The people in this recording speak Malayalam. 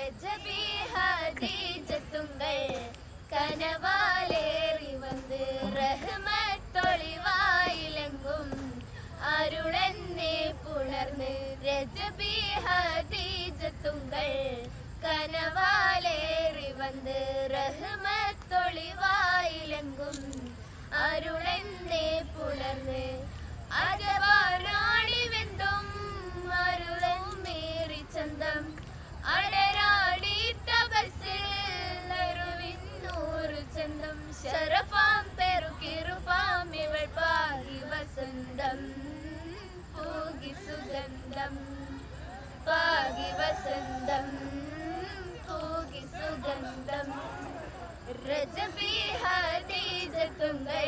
രജബി ഹദീജത്തുങ്കൾ കനവാലേറി വന്ന് റഹ്മത്തൊളിവായിലെങ്കും അരുളെന്നെ പുണർന്ന് രജബി ഹദീജത്തുങ്കൾ കനവാലേറി വന്ന് റഹ്മത്തൊളിവായിലെങ്കും അരുളെന്നെ പുണർന്ന് അജവാറാണി വെന്തും അരുളും മേറി ചന്തം അടരാടി തപസ്സിൽ അരുവിന്നൂറ് ചന്തം ശരഫാം പെരുകിറുഫാം ഇവൾ പാകി വസന്തം പൂകി സുഗന്ധം പാകി വസന്തം പൂകി സുഗന്ധം രജബി ഹദീജത്തുങ്കൾ